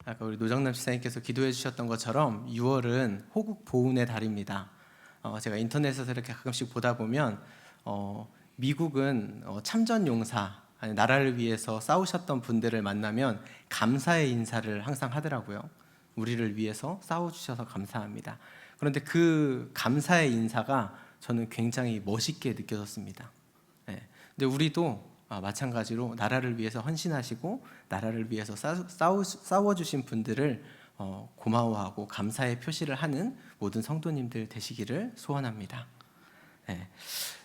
아까 우리 노정남 지사님께서 기도해 주셨던 것처럼 6월은 호국 보훈의 달입니다. 제가 인터넷에서 이렇게 가끔씩 보다 보면 미국은 참전 용사, 아니, 나라를 위해서 싸우셨던 분들을 만나면 감사의 인사를 항상 하더라고요. 우리를 위해서 싸워주셔서 감사합니다. 그런데 그 감사의 인사가 저는 굉장히 멋있게 느껴졌습니다. 네. 근데 우리도 마찬가지로 나라를 위해서 헌신하시고 나라를 위해서 싸워주신 분들을 고마워하고 감사의 표시를 하는 모든 성도님들 되시기를 소원합니다. 네.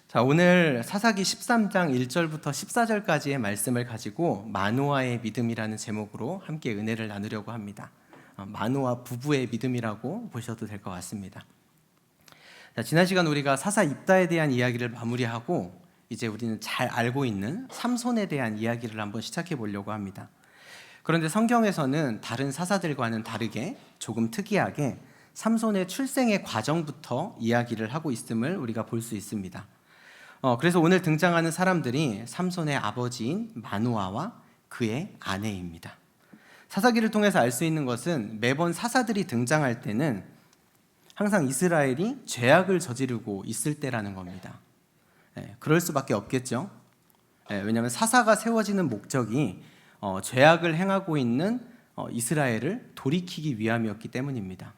자, 오늘 사사기 13장 1절부터 14절까지의 말씀을 가지고 마노아의 믿음이라는 제목으로 함께 은혜를 나누려고 합니다. 마노아 부부의 믿음이라고 보셔도 될 것 같습니다. 자, 지난 시간 우리가 사사 입다에 대한 이야기를 마무리하고 이제 우리는 잘 알고 있는 삼손에 대한 이야기를 한번 시작해 보려고 합니다. 그런데 성경에서는 다른 사사들과는 다르게 조금 특이하게 삼손의 출생의 과정부터 이야기를 하고 있음을 우리가 볼 수 있습니다. 그래서 오늘 등장하는 사람들이 삼손의 아버지인 마누아와 그의 아내입니다. 사사기를 통해서 알 수 있는 것은 매번 사사들이 등장할 때는 항상 이스라엘이 죄악을 저지르고 있을 때라는 겁니다. 그럴 수밖에 없겠죠. 왜냐하면 사사가 세워지는 목적이 죄악을 행하고 있는 이스라엘을 돌이키기 위함이었기 때문입니다.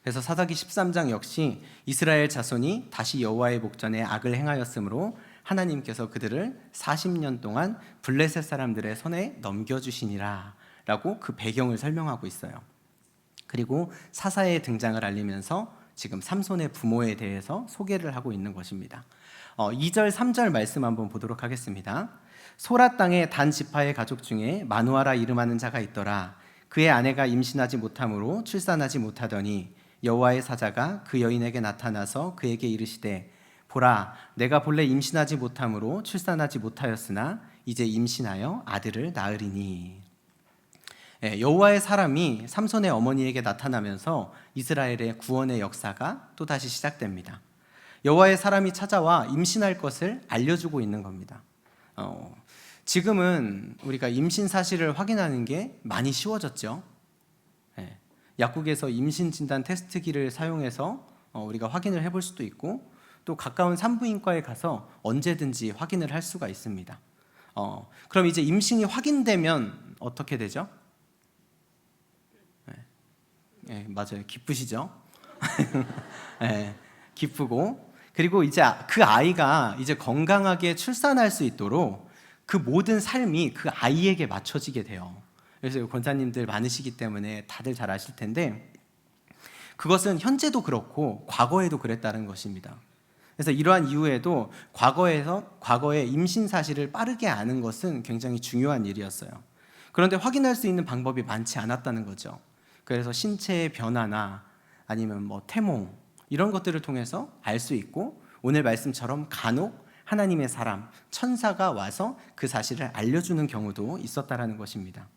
그래서 사사기 13장 역시 이스라엘 자손이 다시 여호와의 목전에 악을 행하였으므로 하나님께서 그들을 40년 동안 블레셋 사람들의 손에 넘겨주시니라 라고 그 배경을 설명하고 있어요. 그리고 사사의 등장을 알리면서 지금 삼손의 부모에 대해서 소개를 하고 있는 것입니다. 2절 3절 말씀 한번 보도록 하겠습니다. 소라 땅의 단 지파의 가족 중에 마누아라 이름하는 자가 있더라. 그의 아내가 임신하지 못함으로 출산하지 못하더니 여호와의 사자가 그 여인에게 나타나서 그에게 이르시되 보라, 내가 본래 임신하지 못함으로 출산하지 못하였으나 이제 임신하여 아들을 낳으리니. 여호와의 사람이 삼손의 어머니에게 나타나면서 이스라엘의 구원의 역사가 또다시 시작됩니다. 여호와의 사람이 찾아와 임신할 것을 알려주고 있는 겁니다. 지금은 우리가 임신 사실을 확인하는 게 많이 쉬워졌죠. 약국에서 임신 진단 테스트기를 사용해서 우리가 확인을 해볼 수도 있고 또 가까운 산부인과에 가서 언제든지 확인을 할 수가 있습니다. 그럼 이제 임신이 확인되면 어떻게 되죠? 맞아요. 기쁘시죠? 기쁘고 그리고 이제 그 아이가 이제 건강하게 출산할 수 있도록 그 모든 삶이 그 아이에게 맞춰지게 돼요. 그래서 권사님들 많으시기 때문에 다들 잘 아실 텐데 그것은 현재도 그렇고 과거에도 그랬다는 것입니다. 그래서 이러한 이유에도 과거에 임신 사실을 빠르게 아는 것은 굉장히 중요한 일이었어요. 그런데 확인할 수 있는 방법이 많지 않았다는 거죠. 그래서 신체의 변화나 아니면 태몽 이런 것들을 통해서 알 수 있고 오늘 말씀처럼 간혹 하나님의 사람, 천사가 와서 그 사실을 알려주는 경우도 있었다라는 것입니다.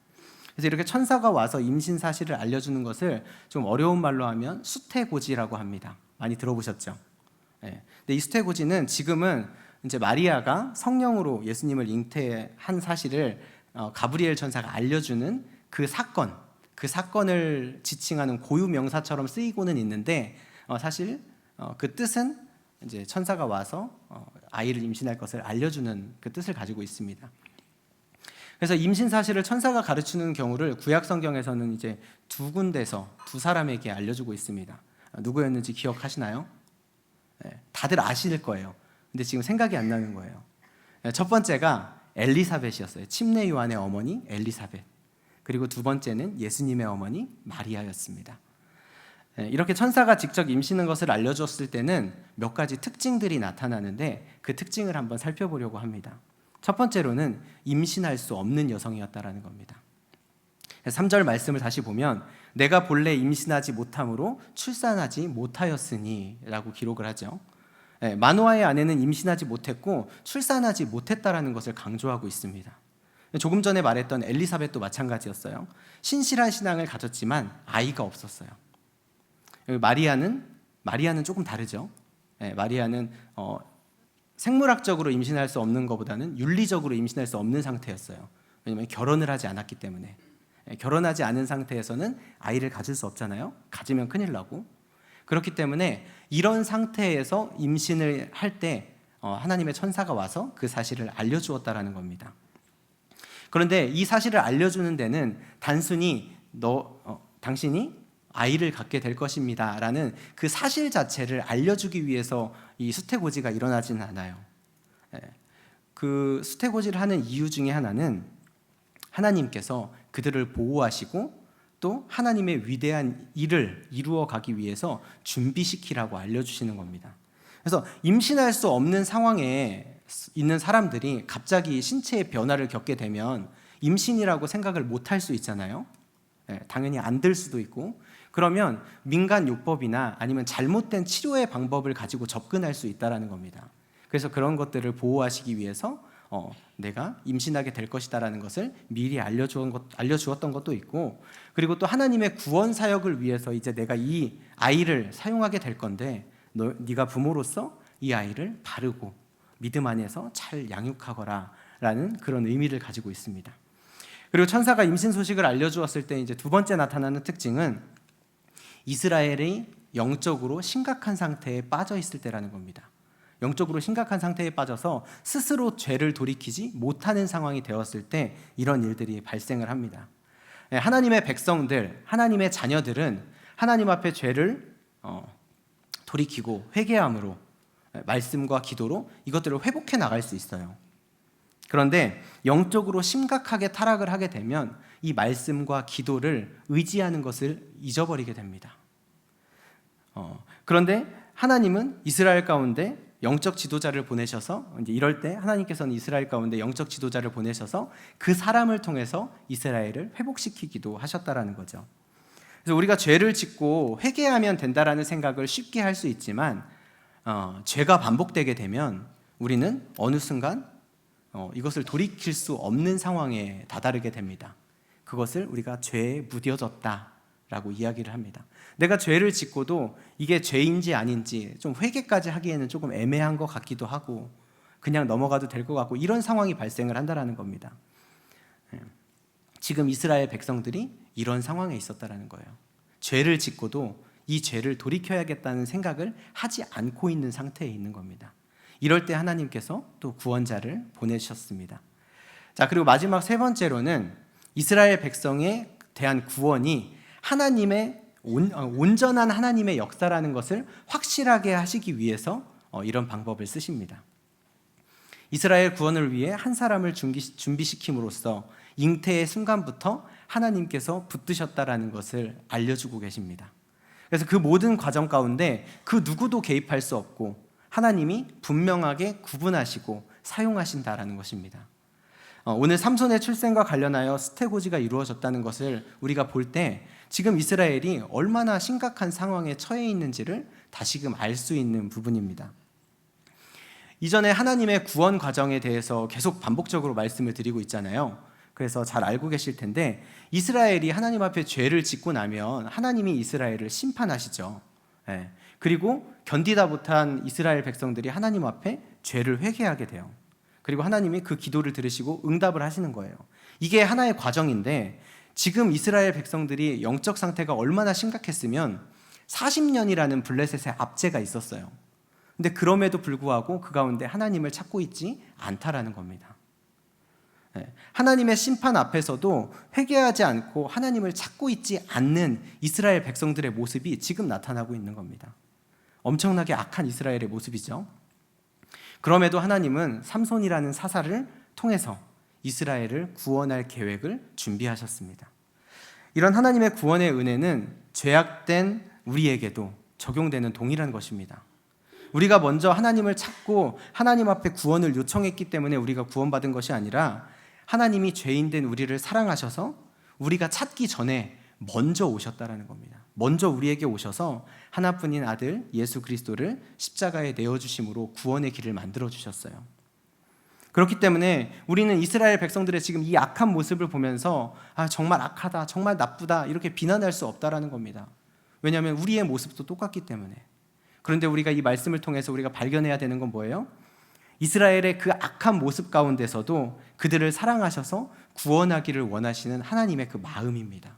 그래서 이렇게 천사가 와서 임신 사실을 알려주는 것을 좀 어려운 말로 하면 수태고지라고 합니다. 많이 들어보셨죠? 근데 이 수태고지는 지금은 이제 마리아가 성령으로 예수님을 잉태한 사실을 가브리엘 천사가 알려주는 그 사건을 지칭하는 고유 명사처럼 쓰이고는 있는데 사실 그 뜻은 이제 천사가 와서 아이를 임신할 것을 알려주는 그 뜻을 가지고 있습니다. 그래서 임신 사실을 천사가 가르치는 경우를 구약 성경에서는 이제 두 군데서 두 사람에게 알려주고 있습니다. 누구였는지 기억하시나요? 다들 아실 거예요. 근데 지금 생각이 안 나는 거예요. 첫 번째가 엘리사벳이었어요. 침례 요한의 어머니 엘리사벳. 그리고 두 번째는 예수님의 어머니 마리아였습니다. 이렇게 천사가 직접 임신한 것을 알려줬을 때는 몇 가지 특징들이 나타나는데 그 특징을 한번 살펴보려고 합니다. 첫 번째로는 임신할 수 없는 여성이었다라는 겁니다. 3절 말씀을 다시 보면 내가 본래 임신하지 못함으로 출산하지 못하였으니 라고 기록을 하죠. 마노아의 아내는 임신하지 못했고 출산하지 못했다라는 것을 강조하고 있습니다. 조금 전에 말했던 엘리사벳도 마찬가지였어요. 신실한 신앙을 가졌지만 아이가 없었어요. 마리아는 조금 다르죠. 마리아는 생물학적으로 임신할 수 없는 것보다는 윤리적으로 임신할 수 없는 상태였어요. 왜냐하면 결혼을 하지 않았기 때문에. 결혼하지 않은 상태에서는 아이를 가질 수 없잖아요. 가지면 큰일 나고. 그렇기 때문에 이런 상태에서 임신을 할 때 하나님의 천사가 와서 그 사실을 알려주었다라는 겁니다. 그런데 이 사실을 알려주는 데는 단순히 당신이 아이를 갖게 될 것입니다 라는 그 사실 자체를 알려주기 위해서 이 수태고지가 일어나지는 않아요. 그 수태고지를 하는 이유 중에 하나는 하나님께서 그들을 보호하시고 또 하나님의 위대한 일을 이루어 가기 위해서 준비시키라고 알려주시는 겁니다. 그래서 임신할 수 없는 상황에 있는 사람들이 갑자기 신체의 변화를 겪게 되면 임신이라고 생각을 못할 수 있잖아요. 당연히 안 될 수도 있고, 그러면 민간요법이나 아니면 잘못된 치료의 방법을 가지고 접근할 수 있다는 겁니다. 그래서 그런 것들을 보호하시기 위해서 내가 임신하게 될 것이다라는 것을 미리 알려주었던 것도 있고, 그리고 또 하나님의 구원 사역을 위해서 이제 내가 이 아이를 사용하게 될 건데 네가 부모로서 이 아이를 바르고 믿음 안에서 잘 양육하거라 라는 그런 의미를 가지고 있습니다. 그리고 천사가 임신 소식을 알려주었을 때 이제 두 번째 나타나는 특징은 이스라엘이 영적으로 심각한 상태에 빠져 있을 때라는 겁니다. 영적으로 심각한 상태에 빠져서 스스로 죄를 돌이키지 못하는 상황이 되었을 때 이런 일들이 발생을 합니다. 하나님의 백성들, 하나님의 자녀들은 하나님 앞에 죄를 돌이키고 회개함으로 말씀과 기도로 이것들을 회복해 나갈 수 있어요. 그런데 영적으로 심각하게 타락을 하게 되면 이 말씀과 기도를 의지하는 것을 잊어버리게 됩니다. 그런데 하나님은 이스라엘 가운데 영적 지도자를 보내셔서 이제 이럴 때 하나님께서는 이스라엘 가운데 영적 지도자를 보내셔서 그 사람을 통해서 이스라엘을 회복시키기도 하셨다라는 거죠. 그래서 우리가 죄를 짓고 회개하면 된다라는 생각을 쉽게 할 수 있지만 죄가 반복되게 되면 우리는 어느 순간 이것을 돌이킬 수 없는 상황에 다다르게 됩니다. 그것을 우리가 죄에 무뎌졌다라고 이야기를 합니다. 내가 죄를 짓고도 이게 죄인지 아닌지 좀 회개까지 하기에는 조금 애매한 것 같기도 하고 그냥 넘어가도 될 것 같고 이런 상황이 발생을 한다라는 겁니다. 지금 이스라엘 백성들이 이런 상황에 있었다라는 거예요. 죄를 짓고도 이 죄를 돌이켜야겠다는 생각을 하지 않고 있는 상태에 있는 겁니다. 이럴 때 하나님께서 또 구원자를 보내셨습니다. 자, 그리고 마지막 세 번째로는 이스라엘 백성에 대한 구원이 하나님의 온전한 하나님의 역사라는 것을 확실하게 하시기 위해서 이런 방법을 쓰십니다. 이스라엘 구원을 위해 한 사람을 준비시킴으로써 잉태의 순간부터 하나님께서 붙드셨다라는 것을 알려주고 계십니다. 그래서 그 모든 과정 가운데 그 누구도 개입할 수 없고 하나님이 분명하게 구분하시고 사용하신다라는 것입니다. 오늘 삼손의 출생과 관련하여 수태고지가 이루어졌다는 것을 우리가 볼 때 지금 이스라엘이 얼마나 심각한 상황에 처해 있는지를 다시금 알 수 있는 부분입니다. 이전에 하나님의 구원 과정에 대해서 계속 반복적으로 말씀을 드리고 있잖아요. 그래서 잘 알고 계실 텐데 이스라엘이 하나님 앞에 죄를 짓고 나면 하나님이 이스라엘을 심판하시죠. 그리고 견디다 못한 이스라엘 백성들이 하나님 앞에 죄를 회개하게 돼요. 그리고 하나님이 그 기도를 들으시고 응답을 하시는 거예요. 이게 하나의 과정인데 지금 이스라엘 백성들이 영적 상태가 얼마나 심각했으면 40년이라는 블레셋의 압제가 있었어요. 근데 그럼에도 불구하고 그 가운데 하나님을 찾고 있지 않다라는 겁니다. 하나님의 심판 앞에서도 회개하지 않고 하나님을 찾고 있지 않는 이스라엘 백성들의 모습이 지금 나타나고 있는 겁니다. 엄청나게 악한 이스라엘의 모습이죠. 그럼에도 하나님은 삼손이라는 사사를 통해서 이스라엘을 구원할 계획을 준비하셨습니다. 이런 하나님의 구원의 은혜는 죄악된 우리에게도 적용되는 동일한 것입니다. 우리가 먼저 하나님을 찾고 하나님 앞에 구원을 요청했기 때문에 우리가 구원받은 것이 아니라 하나님이 죄인된 우리를 사랑하셔서 우리가 찾기 전에 먼저 오셨다라는 겁니다. 먼저 우리에게 오셔서 하나뿐인 아들 예수 그리스도를 십자가에 내어주심으로 구원의 길을 만들어주셨어요. 그렇기 때문에 우리는 이스라엘 백성들의 지금 이 악한 모습을 보면서 정말 악하다, 정말 나쁘다 이렇게 비난할 수 없다라는 겁니다. 왜냐하면 우리의 모습도 똑같기 때문에. 그런데 우리가 이 말씀을 통해서 우리가 발견해야 되는 건 뭐예요? 이스라엘의 그 악한 모습 가운데서도 그들을 사랑하셔서 구원하기를 원하시는 하나님의 그 마음입니다.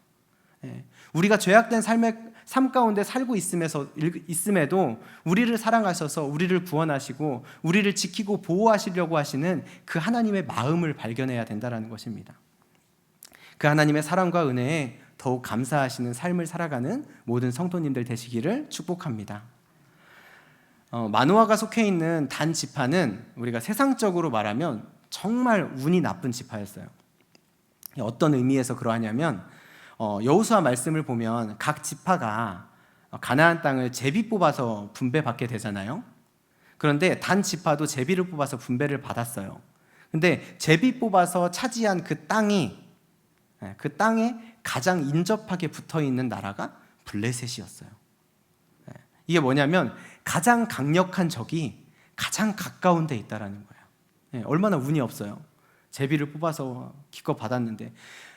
우리가 죄악된 삶 가운데 살고 있음에도 우리를 사랑하셔서 우리를 구원하시고 우리를 지키고 보호하시려고 하시는 그 하나님의 마음을 발견해야 된다는 것입니다. 그 하나님의 사랑과 은혜에 더욱 감사하시는 삶을 살아가는 모든 성도님들 되시기를 축복합니다. 마노아가 속해 있는 단 지파는 우리가 세상적으로 말하면 정말 운이 나쁜 지파였어요. 어떤 의미에서 그러하냐면 여호수아 말씀을 보면 각 지파가 가나안 땅을 제비 뽑아서 분배받게 되잖아요. 그런데 단 지파도 제비를 뽑아서 분배를 받았어요. 근데 제비 뽑아서 차지한 그 땅에 가장 인접하게 붙어 있는 나라가 블레셋이었어요. 이게 뭐냐면 가장 강력한 적이 가장 가까운 데 있다라는 거예요. 얼마나 운이 없어요. 제비를 뽑아서 기껏 받았는데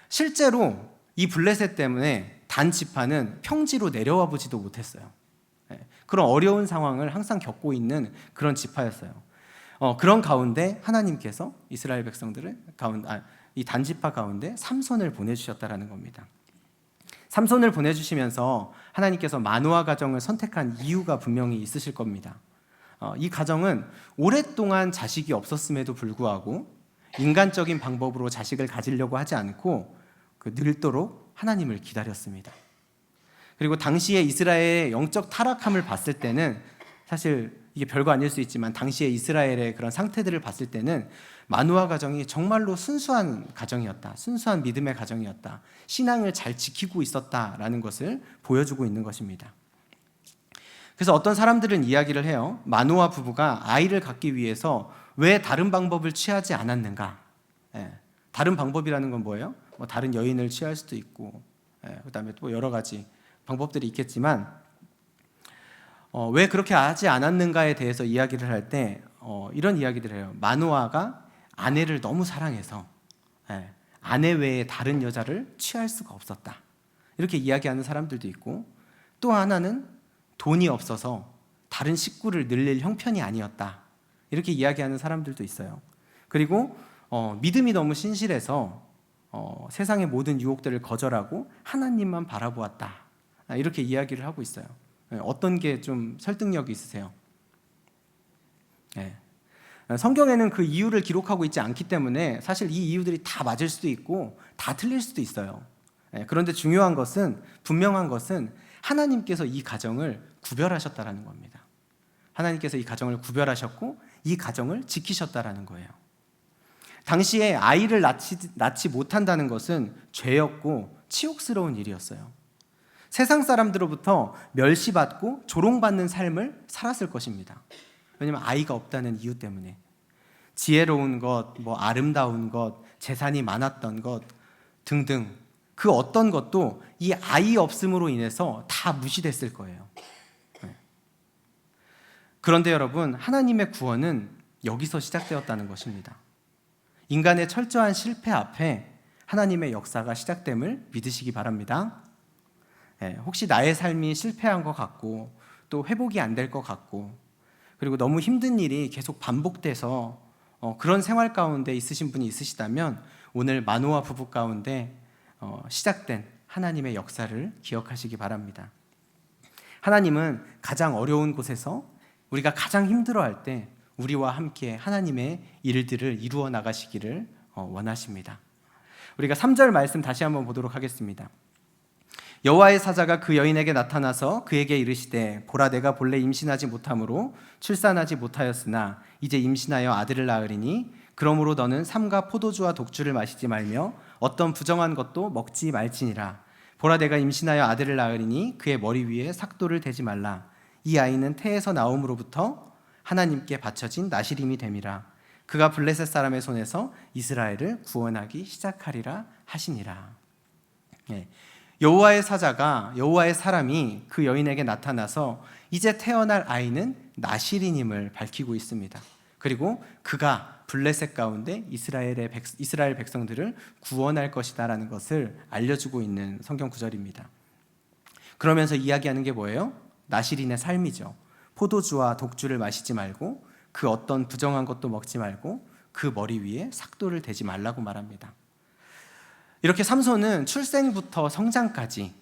실제로 이 블레셋 때문에 단 지파는 평지로 내려와 보지도 못했어요. 그런 어려운 상황을 항상 겪고 있는 그런 지파였어요. 그런 가운데 하나님께서 이스라엘 백성들을 이 단 지파 가운데 삼손을 보내주셨다라는 겁니다. 삼손을 보내주시면서 하나님께서 마노아 가정을 선택한 이유가 분명히 있으실 겁니다. 이 가정은 오랫동안 자식이 없었음에도 불구하고 인간적인 방법으로 자식을 가지려고 하지 않고 늙도록 하나님을 기다렸습니다. 그리고 당시에 이스라엘의 영적 타락함을 봤을 때는 사실 이게 별거 아닐 수 있지만 당시에 이스라엘의 그런 상태들을 봤을 때는 마노아 가정이 정말로 순수한 가정이었다. 순수한 믿음의 가정이었다. 신앙을 잘 지키고 있었다라는 것을 보여주고 있는 것입니다. 그래서 어떤 사람들은 이야기를 해요. 마노아 부부가 아이를 갖기 위해서 왜 다른 방법을 취하지 않았는가? 다른 방법이라는 건 뭐예요? 다른 여인을 취할 수도 있고, 그다음에 또 여러 가지 방법들이 있겠지만 왜 그렇게 하지 않았는가에 대해서 이야기를 할 때 이런 이야기들을 해요. 마노아가 아내를 너무 사랑해서 아내 외에 다른 여자를 취할 수가 없었다. 이렇게 이야기하는 사람들도 있고, 또 하나는 돈이 없어서 다른 식구를 늘릴 형편이 아니었다. 이렇게 이야기하는 사람들도 있어요. 그리고 믿음이 너무 신실해서 세상의 모든 유혹들을 거절하고 하나님만 바라보았다. 이렇게 이야기를 하고 있어요. 어떤 게 좀 설득력이 있으세요? 성경에는 그 이유를 기록하고 있지 않기 때문에 사실 이 이유들이 다 맞을 수도 있고 다 틀릴 수도 있어요. 그런데 중요한 것은, 분명한 것은 하나님께서 이 가정을 구별하셨다라는 겁니다. 하나님께서 이 가정을 구별하셨고 이 가정을 지키셨다라는 거예요. 당시에 아이를 낳지 못한다는 것은 죄였고 치욕스러운 일이었어요. 세상 사람들로부터 멸시받고 조롱받는 삶을 살았을 것입니다. 왜냐하면 아이가 없다는 이유 때문에. 지혜로운 것, 아름다운 것, 재산이 많았던 것 등등 그 어떤 것도 이 아이 없음으로 인해서 다 무시됐을 거예요. 그런데 여러분, 하나님의 구원은 여기서 시작되었다는 것입니다. 인간의 철저한 실패 앞에 하나님의 역사가 시작됨을 믿으시기 바랍니다. 혹시 나의 삶이 실패한 것 같고 또 회복이 안 될 것 같고 그리고 너무 힘든 일이 계속 반복돼서 그런 생활 가운데 있으신 분이 있으시다면 오늘 마노아 부부 가운데 시작된 하나님의 역사를 기억하시기 바랍니다. 하나님은 가장 어려운 곳에서 우리가 가장 힘들어할 때 우리와 함께 하나님의 일들을 이루어 나가시기를 원하십니다. 우리가 3절 말씀 다시 한번 보도록 하겠습니다. 여호와의 사자가 그 여인에게 나타나서 그에게 이르시되 보라 내가 본래 임신하지 못함으로 출산하지 못하였으나 이제 임신하여 아들을 낳으리니 그러므로 너는 삼가 포도주와 독주를 마시지 말며 어떤 부정한 것도 먹지 말지니라. 보라 내가 임신하여 아들을 낳으리니 그의 머리 위에 삭도를 대지 말라. 이 아이는 태에서 나옴으로부터 하나님께 바쳐진 나시림이 됨이라. 그가 블레셋 사람의 손에서 이스라엘을 구원하기 시작하리라 하시니라. 여호와의 사자가, 여호와의 사람이 그 여인에게 나타나서 이제 태어날 아이는 나시린임을 밝히고 있습니다. 그리고 그가 블레셋 가운데 이스라엘 백성들을 구원할 것이다라는 것을 알려주고 있는 성경 구절입니다. 그러면서 이야기하는 게 뭐예요? 나시린의 삶이죠. 포도주와 독주를 마시지 말고 그 어떤 부정한 것도 먹지 말고 그 머리 위에 삭도를 대지 말라고 말합니다. 이렇게 삼손은 출생부터 성장까지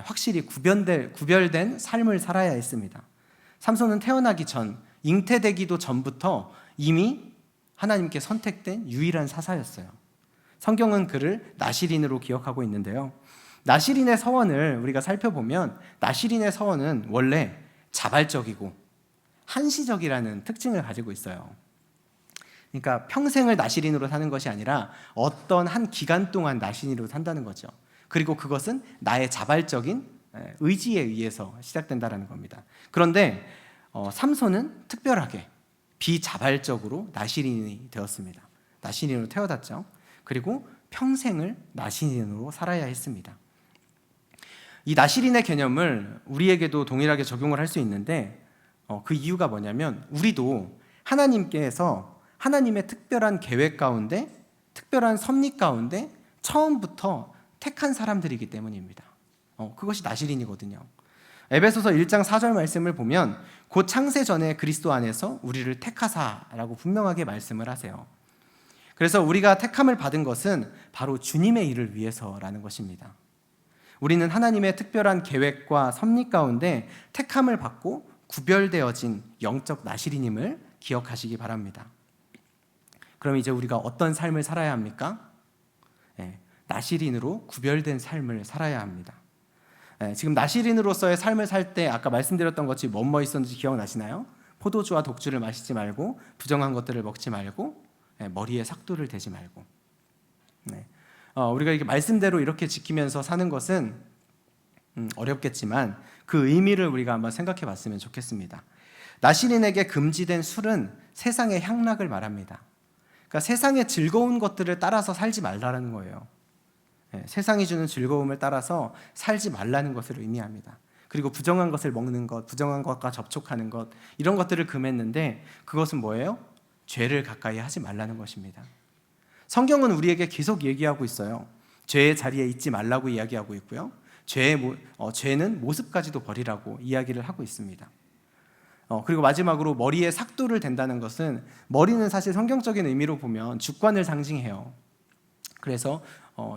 확실히 구별된 삶을 살아야 했습니다. 삼손은 태어나기 전, 잉태되기도 전부터 이미 하나님께 선택된 유일한 사사였어요. 성경은 그를 나실인으로 기억하고 있는데요. 나실인의 서원을 우리가 살펴보면 나실인의 서원은 원래 자발적이고 한시적이라는 특징을 가지고 있어요. 그러니까 평생을 나실인으로 사는 것이 아니라 어떤 한 기간 동안 나실인으로 산다는 거죠. 그리고 그것은 나의 자발적인 의지에 의해서 시작된다는 겁니다. 그런데 삼손은 특별하게 비자발적으로 나실인이 되었습니다. 나실인으로 태어났죠. 그리고 평생을 나실인으로 살아야 했습니다. 이 나실인의 개념을 우리에게도 동일하게 적용을 할 수 있는데 그 이유가 뭐냐면 우리도 하나님께서 하나님의 특별한 계획 가운데 특별한 섭리 가운데 처음부터 택한 사람들이기 때문입니다. 그것이 나실인이거든요. 에베소서 1장 4절 말씀을 보면 곧 창세 전에 그리스도 안에서 우리를 택하사라고 분명하게 말씀을 하세요. 그래서 우리가 택함을 받은 것은 바로 주님의 일을 위해서라는 것입니다. 우리는 하나님의 특별한 계획과 섭리 가운데 택함을 받고 구별되어진 영적 나실인임을 기억하시기 바랍니다. 그럼 이제 우리가 어떤 삶을 살아야 합니까? 나실인으로 구별된 삶을 살아야 합니다. 지금 나실인으로서의 삶을 살 때 아까 말씀드렸던 것이 뭐뭐 있었는지 기억나시나요? 포도주와 독주를 마시지 말고 부정한 것들을 먹지 말고 머리에 삭도를 대지 말고 우리가 이렇게 말씀대로 이렇게 지키면서 사는 것은 어렵겠지만 그 의미를 우리가 한번 생각해 봤으면 좋겠습니다. 나실인에게 금지된 술은 세상의 향락을 말합니다. 그러니까 세상의 즐거운 것들을 따라서 살지 말라는 거예요. 세상이 주는 즐거움을 따라서 살지 말라는 것을 의미합니다. 그리고 부정한 것을 먹는 것, 부정한 것과 접촉하는 것 이런 것들을 금했는데 그것은 뭐예요? 죄를 가까이 하지 말라는 것입니다. 성경은 우리에게 계속 얘기하고 있어요. 죄의 자리에 있지 말라고 이야기하고 있고요. 죄는 모습까지도 버리라고 이야기를 하고 있습니다. 그리고 마지막으로 머리에 삭도를 댄다는 것은 머리는 사실 성경적인 의미로 보면 주권을 상징해요. 그래서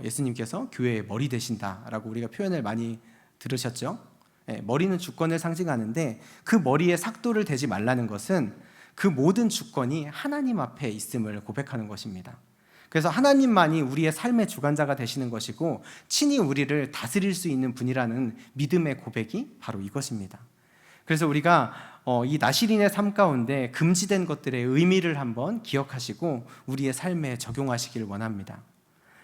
예수님께서 교회의 머리 되신다라고 우리가 표현을 많이 들으셨죠. 머리는 주권을 상징하는데 그 머리에 삭도를 대지 말라는 것은 그 모든 주권이 하나님 앞에 있음을 고백하는 것입니다. 그래서 하나님만이 우리의 삶의 주관자가 되시는 것이고 친히 우리를 다스릴 수 있는 분이라는 믿음의 고백이 바로 이것입니다. 그래서 우리가 이 나실인의 삶 가운데 금지된 것들의 의미를 한번 기억하시고 우리의 삶에 적용하시길 원합니다.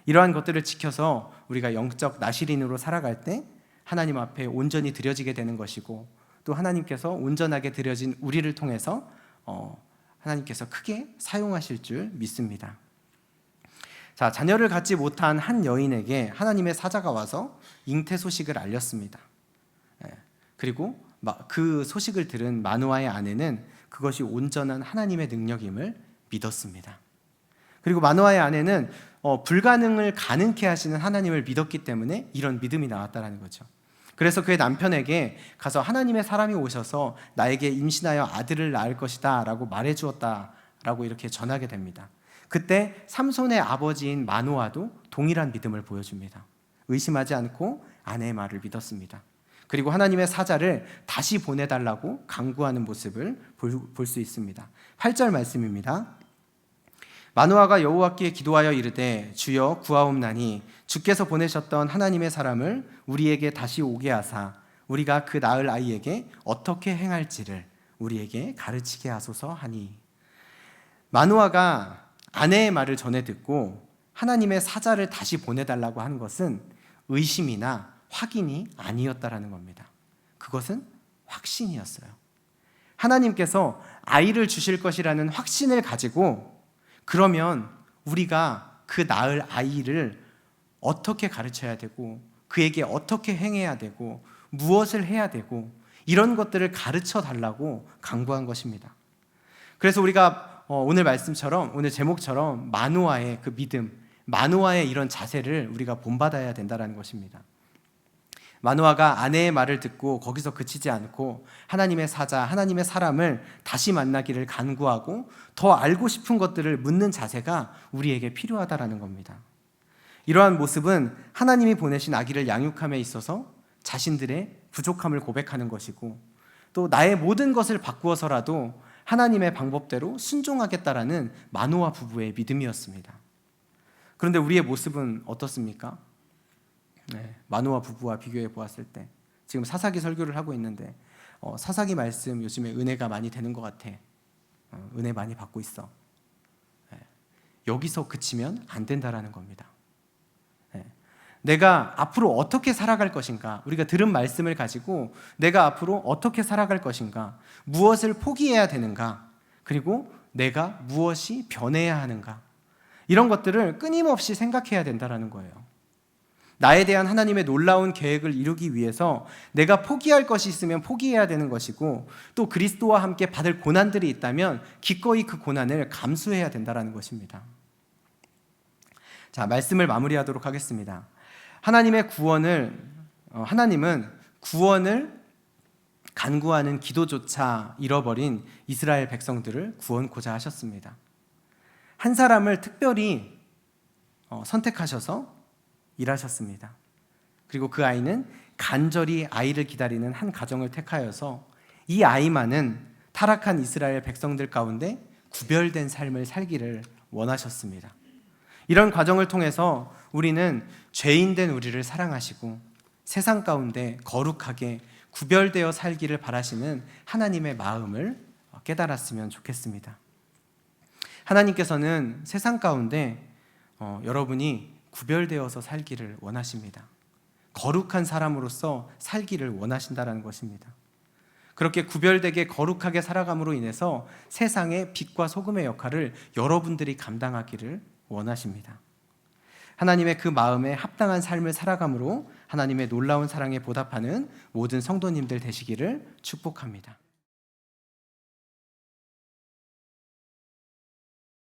이러한 것들을 지켜서 우리가 영적 나실인으로 살아갈 때 하나님 앞에 온전히 드려지게 되는 것이고 또 하나님께서 온전하게 드려진 우리를 통해서 하나님께서 크게 사용하실 줄 믿습니다. 자, 자녀를 갖지 못한 한 여인에게 하나님의 사자가 와서 잉태 소식을 알렸습니다. 그리고 그 소식을 들은 마누아의 아내는 그것이 온전한 하나님의 능력임을 믿었습니다. 그리고 마누아의 아내는 불가능을 가능케 하시는 하나님을 믿었기 때문에 이런 믿음이 나왔다는 거죠. 그래서 그의 남편에게 가서 하나님의 사람이 오셔서 나에게 임신하여 아들을 낳을 것이다 라고 말해 주었다라고 이렇게 전하게 됩니다. 그때 삼손의 아버지인 마노아도 동일한 믿음을 보여줍니다. 의심하지 않고 아내의 말을 믿었습니다. 그리고 하나님의 사자를 다시 보내달라고 간구하는 모습을 볼 수 있습니다. 8절 말씀입니다. 마노아가 여호와께 기도하여 이르되 주여 구하옵나니 주께서 보내셨던 하나님의 사람을 우리에게 다시 오게 하사 우리가 그 낳을 아이에게 어떻게 행할지를 우리에게 가르치게 하소서 하니. 마노아가 아내의 말을 전해 듣고 하나님의 사자를 다시 보내달라고 한 것은 의심이나 확인이 아니었다라는 겁니다. 그것은 확신이었어요. 하나님께서 아이를 주실 것이라는 확신을 가지고 그러면 우리가 그 낳을 아이를 어떻게 가르쳐야 되고 그에게 어떻게 행해야 되고 무엇을 해야 되고 이런 것들을 가르쳐 달라고 간구한 것입니다. 그래서 우리가 오늘 말씀처럼 오늘 제목처럼 마노아의 그 믿음, 마노아의 이런 자세를 우리가 본받아야 된다는 것입니다. 마노아가 아내의 말을 듣고 거기서 그치지 않고 하나님의 사자, 하나님의 사람을 다시 만나기를 간구하고 더 알고 싶은 것들을 묻는 자세가 우리에게 필요하다라는 겁니다. 이러한 모습은 하나님이 보내신 아기를 양육함에 있어서 자신들의 부족함을 고백하는 것이고, 또 나의 모든 것을 바꾸어서라도 하나님의 방법대로 순종하겠다라는 마노아 부부의 믿음이었습니다. 그런데 우리의 모습은 어떻습니까? 마노아 부부와 비교해 보았을 때 지금 사사기 설교를 하고 있는데 사사기 말씀 요즘에 은혜가 많이 되는 것 같아. 은혜 많이 받고 있어. 여기서 그치면 안 된다라는 겁니다. 내가 앞으로 어떻게 살아갈 것인가, 우리가 들은 말씀을 가지고 내가 앞으로 어떻게 살아갈 것인가, 무엇을 포기해야 되는가, 그리고 내가 무엇이 변해야 하는가, 이런 것들을 끊임없이 생각해야 된다는 거예요. 나에 대한 하나님의 놀라운 계획을 이루기 위해서 내가 포기할 것이 있으면 포기해야 되는 것이고, 또 그리스도와 함께 받을 고난들이 있다면 기꺼이 그 고난을 감수해야 된다는 것입니다. 자, 말씀을 마무리하도록 하겠습니다. 하나님은 구원을 간구하는 기도조차 잃어버린 이스라엘 백성들을 구원코자 하셨습니다. 한 사람을 특별히 선택하셔서 일하셨습니다. 그리고 그 아이는 간절히 아이를 기다리는 한 가정을 택하여서 이 아이만은 타락한 이스라엘 백성들 가운데 구별된 삶을 살기를 원하셨습니다. 이런 과정을 통해서 우리는 죄인된 우리를 사랑하시고 세상 가운데 거룩하게 구별되어 살기를 바라시는 하나님의 마음을 깨달았으면 좋겠습니다. 하나님께서는 세상 가운데 여러분이 구별되어서 살기를 원하십니다. 거룩한 사람으로서 살기를 원하신다는 것입니다. 그렇게 구별되게 거룩하게 살아감으로 인해서 세상의 빛과 소금의 역할을 여러분들이 감당하기를 원하십니다. 하나님의 그 마음에 합당한 삶을 살아감으로 하나님의 놀라운 사랑에 보답하는 모든 성도님들 되시기를 축복합니다.